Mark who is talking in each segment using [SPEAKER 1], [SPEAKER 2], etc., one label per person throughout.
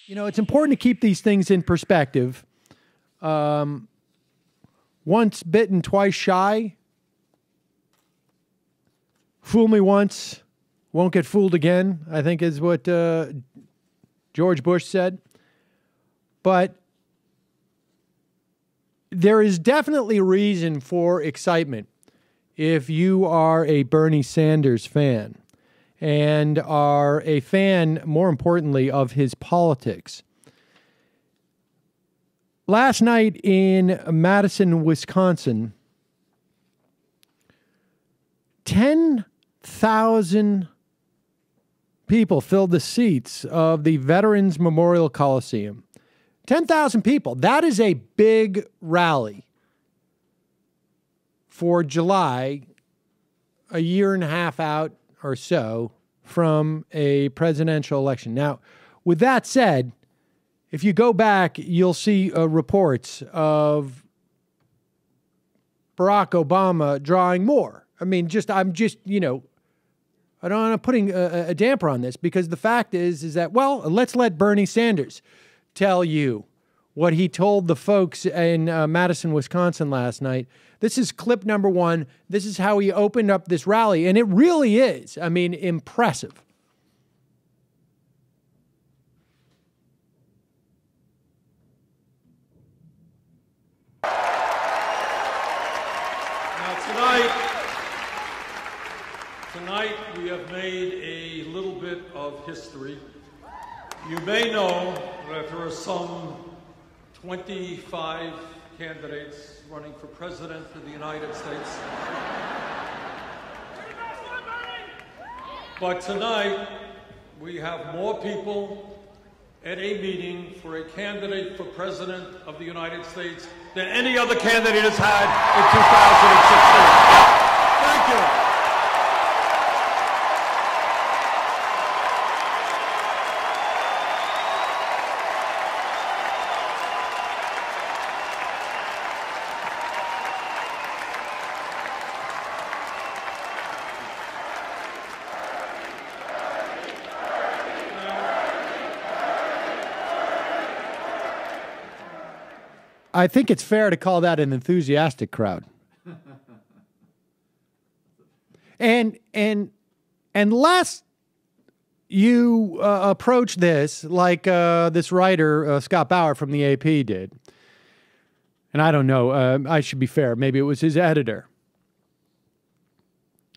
[SPEAKER 1] You know, it's important to keep these things in perspective. Once bitten, twice shy. Fool me once, won't get fooled again, I think is what George Bush said. But there is definitely reason for excitement if you are a Bernie Sanders fan and are a fan, more importantly, of his politics. Last night in Madison, Wisconsin, 10,000 people filled the seats of the Veterans Memorial Coliseum. 10,000 people. That is a big rally for July, a year and a half out or so from a presidential election. Now, with that said, if you go back, you'll see reports of Barack Obama drawing more. I mean, I don't want to putting a damper on this, because the fact is that, well, let's let Bernie Sanders tell you what he told the folks in Madison, Wisconsin last night. This is clip number one. This is how he opened up this rally, and it really is, I mean, impressive.
[SPEAKER 2] Tonight we have made a little bit of history. You may know that there are some 25 candidates running for President of the United States. But tonight we have more people at a meeting for a candidate for President of the United States than any other candidate has had in 2016. Thank you.
[SPEAKER 1] I think it's fair to call that an enthusiastic crowd. And lest you approach this like this writer, Scott Bauer from the AP did, and I don't know, I should be fair, maybe it was his editor.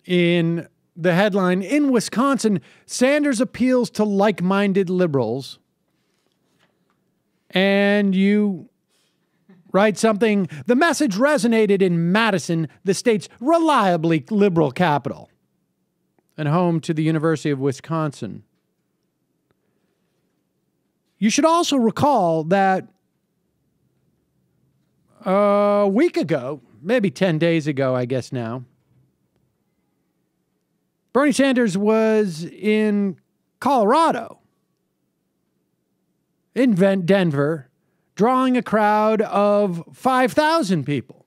[SPEAKER 1] In the headline, in Wisconsin, Sanders appeals to like-minded liberals, and you write something, the message resonated in Madison, the state's reliably liberal capital and home to the University of Wisconsin. You should also recall that a week ago, maybe 10 days ago, I guess now, Bernie Sanders was in Colorado, in Denver, drawing a crowd of 5,000 people.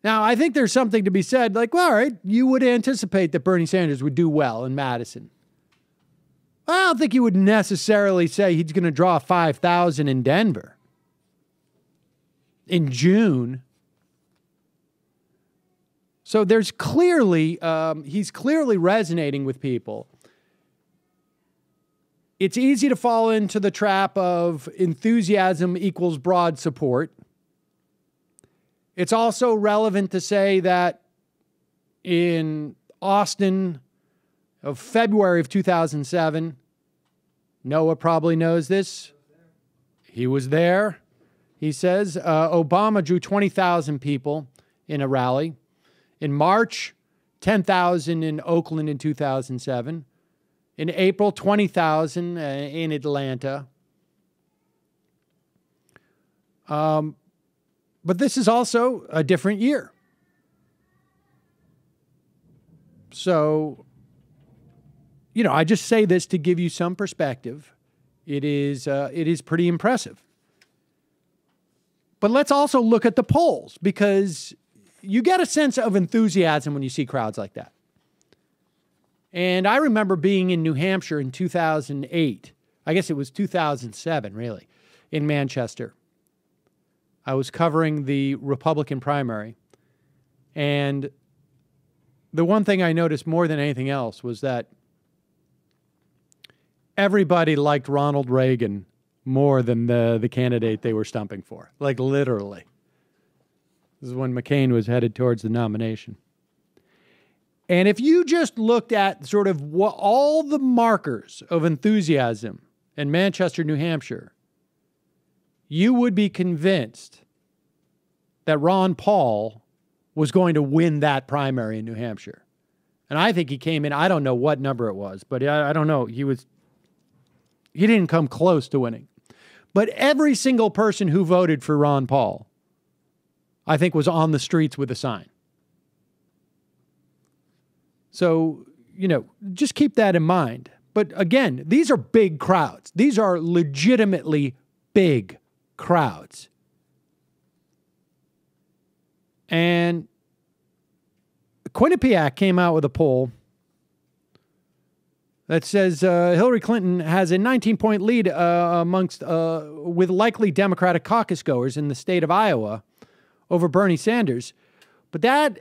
[SPEAKER 1] Now, I think there's something to be said, like, well, all right, you would anticipate that Bernie Sanders would do well in Madison. I don't think you would necessarily say he's going to draw 5,000 in Denver in June. So there's clearly, he's clearly resonating with people. It's easy to fall into the trap of enthusiasm equals broad support. It's also relevant to say that in Austin of February of 2007, Noah probably knows this. He was there. He says Obama drew 20,000 people in a rally. In March, 10,000 in Oakland in 2007. In April, 20,000 in Atlanta. But this is also a different year. So, you know, I just say this to give you some perspective. It is pretty impressive. But let's also look at the polls, because you get a sense of enthusiasm when you see crowds like that. And I remember being in New Hampshire in 2008. I guess it was 2007, really, in Manchester. I was covering the Republican primary. And the one thing I noticed more than anything else was that everybody liked Ronald Reagan more than the candidate they were stumping for. Like, literally. This is when McCain was headed towards the nomination. And if you just looked at sort of what all the markers of enthusiasm in Manchester, New Hampshire, you would be convinced that Ron Paul was going to win that primary in New Hampshire. And I think he came in, I don't know what number it was, but I don't know. He didn't come close to winning. But every single person who voted for Ron Paul, I think, was on the streets with a sign. So, just keep that in mind. But again, these are big crowds. These are legitimately big crowds. And Quinnipiac came out with a poll that says Hillary Clinton has a 19-point lead with likely Democratic caucus goers in the state of Iowa over Bernie Sanders. But that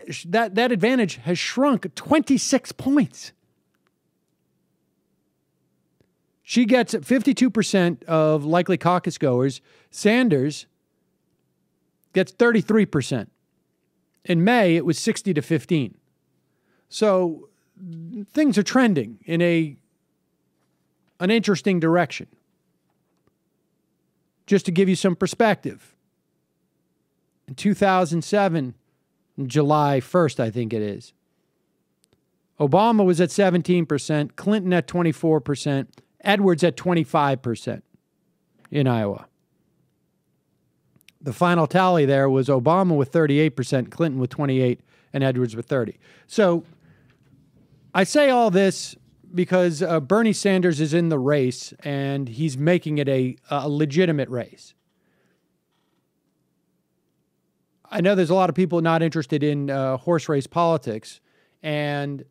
[SPEAKER 1] advantage has shrunk 26 points. She gets 52% of likely caucus goers. Sanders gets 33%. In May, it was 60-15. So things are trending in an interesting direction. Just to give you some perspective, in 2007, July 1st, I think it is, Obama was at 17%, Clinton at 24%, Edwards at 25% in Iowa. The final tally there was Obama with 38%, Clinton with 28%, and Edwards with 30%. So I say all this because Bernie Sanders is in the race, and he's making it a legitimate race. I know there's a lot of people not interested in horse race politics, and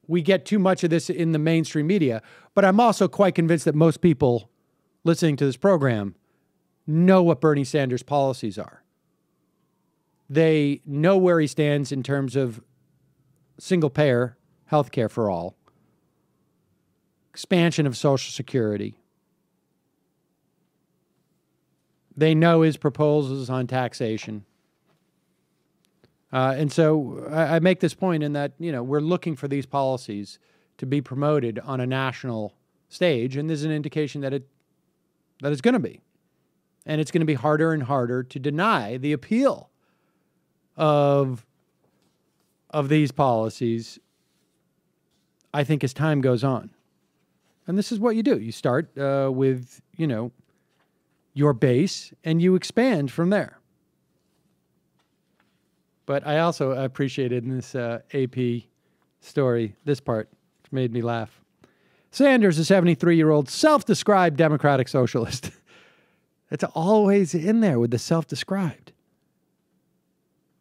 [SPEAKER 1] we get too much of this in the mainstream media, but I'm also quite convinced that most people listening to this program know what Bernie Sanders' policies are. They know where he stands in terms of single-payer health care for all, expansion of Social Security. They know his proposals on taxation. And so I make this point in that, we're looking for these policies to be promoted on a national stage, and there's an indication that it's going to be. And it's going to be harder and harder to deny the appeal of these policies, I think, as time goes on. And this is what you do. You start with, your base, and you expand from there. But I also appreciated in this AP story, this part, which made me laugh. Sanders, a 73-year-old self-described Democratic socialist. It's always in there with the self-described.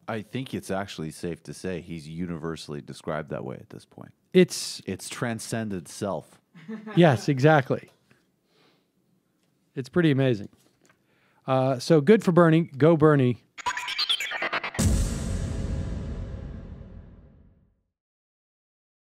[SPEAKER 3] I think it's actually safe to say he's universally described that way at this point.
[SPEAKER 1] It's
[SPEAKER 3] transcended self.
[SPEAKER 1] Yes, exactly. It's pretty amazing. So good for Bernie. Go Bernie.